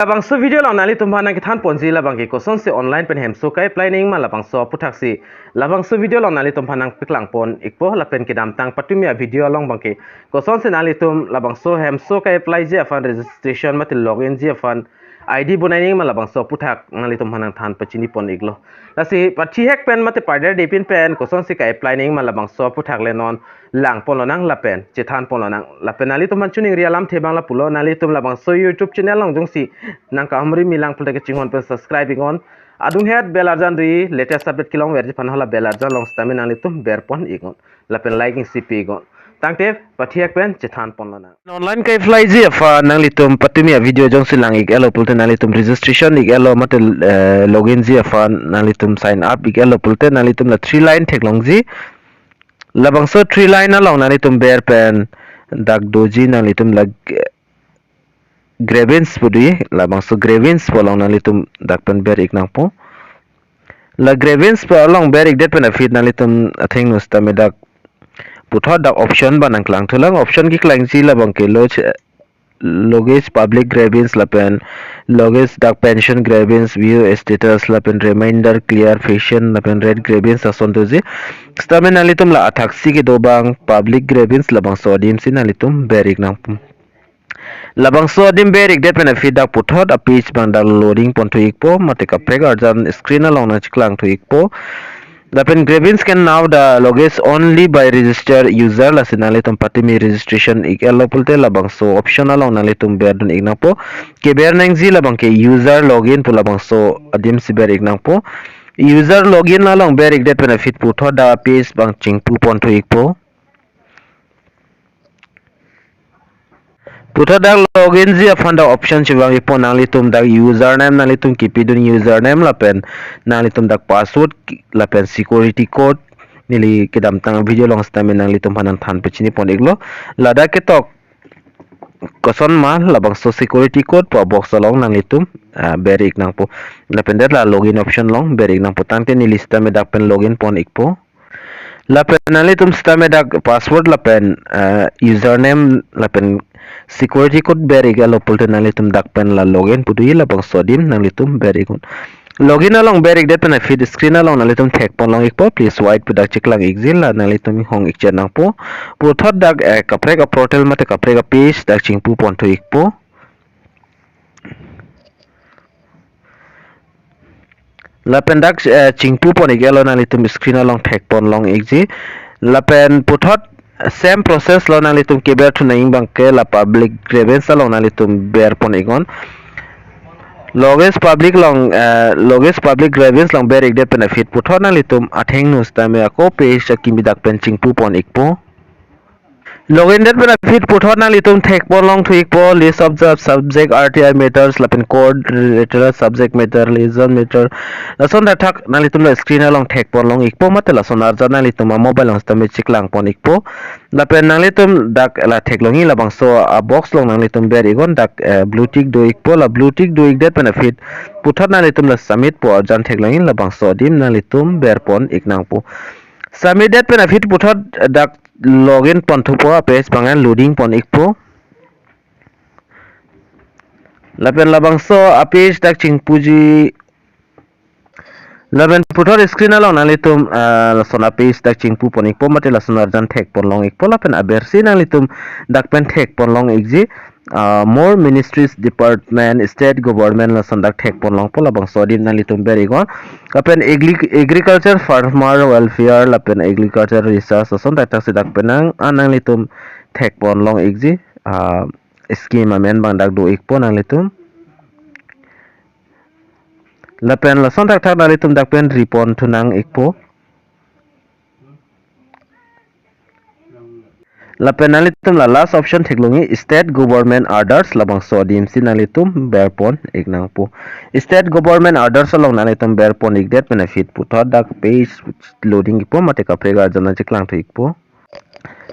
Labangso video lang nali tumha nang kithan ponji labangi koson se online pen hemso kai planning ma labangso puthaksi labangso video lang nali tumha nang piklang pon ikpo lapen kidam tang patumia video long bangki koson se nali tum labangso hemso kai apply je afan registration matil login je afan ID bunaining ma labangso puthak nali tumha nang than pachini pon iglo lasi pathi hek pen mate parder depin pen koson se kai planning ma labangso puthak le non lang pon nang lapen chethan pon nang lapen nali tum chuning rialam thebang la pulo nali tum labangso YouTube channel long jungsi nang kamri milang pulta ke chingon pen subscribing on adung head bell arjan dui latest update kilong werji panhala bell arjan long stamina litum berpon igon lapen liking cp igon tangte pathiak pen chethan pon lana online kai fly ji afa nang litum patumi video jong silang ik elo pulta nang litum registration ik elo mate login ji afa nang litum sign up ik elo pulta nang litum la 3 line theklong ji labangso 3 line along nang litum ber pen dak doji nang litum lag grievance pudi labangso grievance polong nang litum dakpen ber ik nang po la grievance pa along ber ik det pen afit nang litum athing nus tame dak puthot dak option banang klang thulang option ki klang ji labang ke logis public grievance lapen logis dak pension grievance view status lapen reminder clear fashion lapen red grievance ason toji stamen nang litum la athaksi ke dobang public grievance labang so dim sin nang litum ber ik nang po labangso dim berik det pena feedback puthot a page bang dal loading pon thuik po mate ka preg arjan screen along na chiklang thuik po lapen grievance can now the logis only by registered user la sinale tum patimi registration ik elo pulte labangso option along na letum berdun igna po ke ber nang ji labang ke user login pu labangso adim si ber igna po user login along berik det pena fit puthot da page bang chingpu pon thuik po puthot dak login ji afanda option chibang ipon nang litum dak username nang litum kipidun username lapen nang litum dak password lapen security code nili kedam tang video long stamen nang litum hanan than pechini pon iglo lada ketok koson ma labang so security code po box long nang litum berik nang po lapen der la login option long berik nang po tangte ni lista me dak pen login pon ikpo lapen nang litum stame dak password lapen username lapen security code beri galo pulte nang litum dakpen la login pudui la bang sodim nang litum beri gun login along beri det pen feed screen along nang litum thek pon long ikpo please white pudak chiklang exil la nang litum hong ikchen nang po puthot dak kaprega portal mate kaprega page dak chingpu pon thu ikpo lapen dak chingpu pon igelo nang litum screen along thek pon long exi lapen puthot same process lo nang litum keber tu naing bang ke la public grievance lo nang litum ber pon igon logis public grievance long ber igde benefit puthot nang litum atheng nus tame ako page AKIMI dak penching pu pon ikpo login det benefit puthot nang litum thek pon long thuik po list of the subject RTI matters lapen code related subject matter liaison matter lason da thak nang litum la screen along thek pon long ikpo mate lason arja nang litum mobile long stame chiklang pon ikpo lapen nang litum dak la thek longi labang so a box long nang litum ber igon dak blue tick do ikpo la blue tick do ik det benefit puthot nang litum la submit po arjan thek longi labang so dim nang litum ber pon iknang po submit det benefit puthot dak login pon thupo page pangan loading pon ikpo lapen labangso a page dak chingpuji lapen puthot screen along nang litum lasona page dak chingpu pon ikpo mate lason arjan thek pon long ikpo lapen abersi nang litum dak pen thek pon long igji more ministries department state government lason dak thek pon long po labangso dim nang litum berigon lapen agriculture farmer welfare lapen agriculture research lason dak dak penang anang litum thek pon long igji scheme amen bang dak do ikpo nang litum lapen lason tak tak nang litum dak pen ripon tunang ikpo lapen nang litum la last option theklongi state government orders labang so dim sin nang litum berpon iknang po state government orders along nang litum berpon igdet benefit puthot dak page loading ipo mate ka prega jana chiklang thu ikpo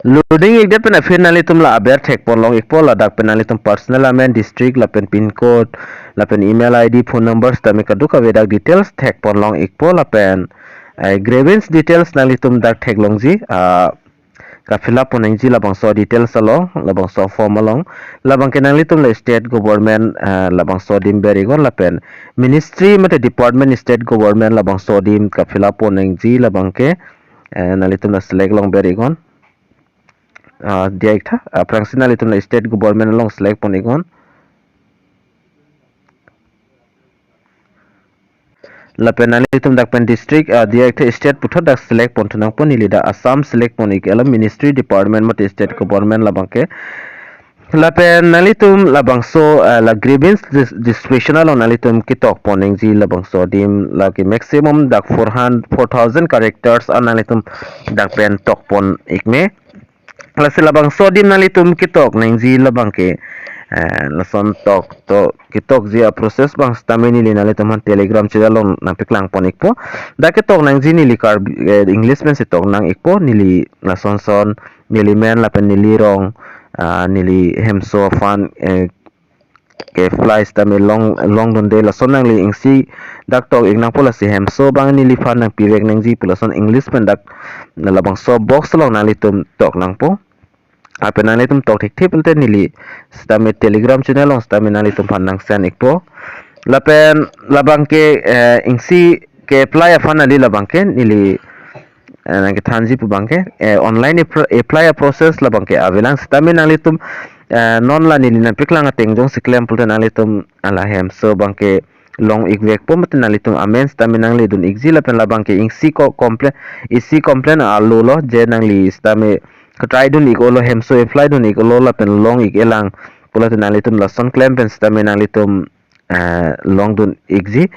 loading igdet benefit nang litum la aber thek pon long ikpo la dak pen nang litum personal amen district lapen pin code lapen email id phone numbers tame kaduk avedak details thek pon long ikpo lapen grievance details nang litum dak thek long ji ka fill up poneng ji labangso details along labangso form along labang ke nang litum le state government labangso dim beri gon lapen ministry mate department state government labangso dim ka fill up poneng ji labang ke nang litum la select long beri gon dia ikta prangsina litum la state government long select ponigon lapen nang litum dak pen district dia ikta state puthot dak select pon tunang pon nilida Assam select ponik ela ministry department mate state government labang ke lapen nalitum labangso la grievance discretional nalitum kitok poneng ji labangso dim lagi maximum dak 4000 characters nalitum dak pen tok pon ikme lase labangso dim nalitum kitok neng ji labangke lason tok to kitok ji process bang stamini li nalitum han telegram chidalong na piklang ponik po dak kitok neng ji nili kar english men sitok nang ikpo nili lason son nili men lapen nili rong nili hemso fan ke flies tami long donde la sonang li ingsi dak tok ignang pola si hemso bang nili fan nang pirek nang ji pula son english pen dak labang so box long nang litum tok nang po apa nang litum tok tik tip te nili stami telegram channel long stami nang litum fan nang sen ikpo lapen labang ke ingsi ke apply fan nali labang ke nili nang thanji pu bangke online apply process la bangke avelang stami nang litum non la ni na piklang ateng jong siklem pulten nang litum ala hem so bangke long igwek po meten nang litum amen stami nang lidun igzi la pen la bangke ingsi ko complain allo lo je nang li stami try dun igolo hem so apply dun igolo la pen long igelang pulaten nang litum la son claim pen stami nang litum long dun igzi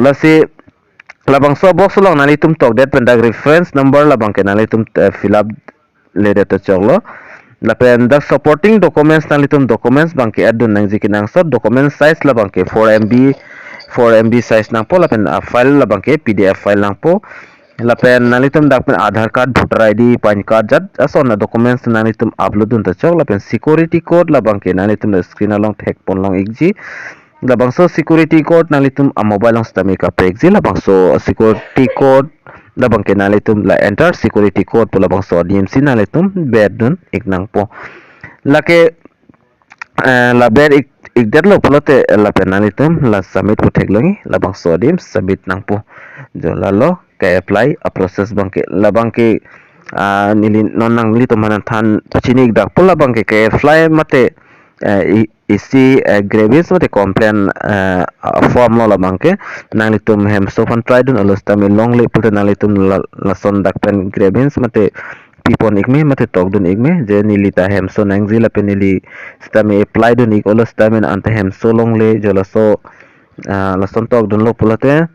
la si labang so box long nalitum tok dat pendag reference number labang ke nalitum fill up le data choglo lapen the supporting documents nalitum documents bang ke adun nang jikinang so document size labang ke 4MB size nang po lapen file labang ke PDF file nang po lapen nalitum dak pen Aadhaar card voter ID pan card jat aso na documents nalitum upload dun ta chog lapen security code labang ke nalitum screen along tag pon long igji labangso security code nalitum mobile long stami ka pegzi labangso security code labang ke nalitum la enter security code po labangso DMC nalitum bed dun iknang po lake la bed ikdet lo polote la penalitum la submit po teglongi labangso dim submit nang po jo lalo ke apply a process bangke labangke nili nonang nilitum manan than pachini dak po labangke ke apply mate isi gravis mate complain form lo labangke nalitum hem so fan try dun alos tami long le pulte nalitum la son dak pen gravis mate pipon ikme mate tok dun ikme je nilita hem so nangzi la pen nili stami apply dun ik alos tami ante hem so long le jo la son tok dun lo pulate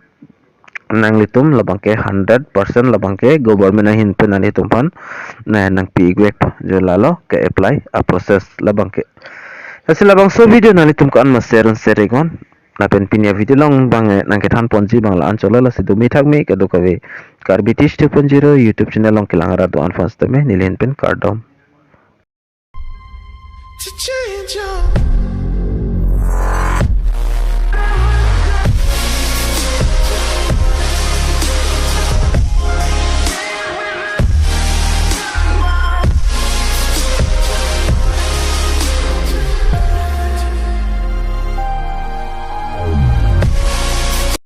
nang litum labangke 100% labangke government na hin pen nalitum pan nang pigwek jo lalo ke apply a process labangke hasil labangso video nalitum kan mas share egon napen pinya video long bang nang ketan ponji bang la anchola la sidu mithak me ke do kawe karbitish 2.0 youtube channel long kilangara do anfas teme nilen pen kardom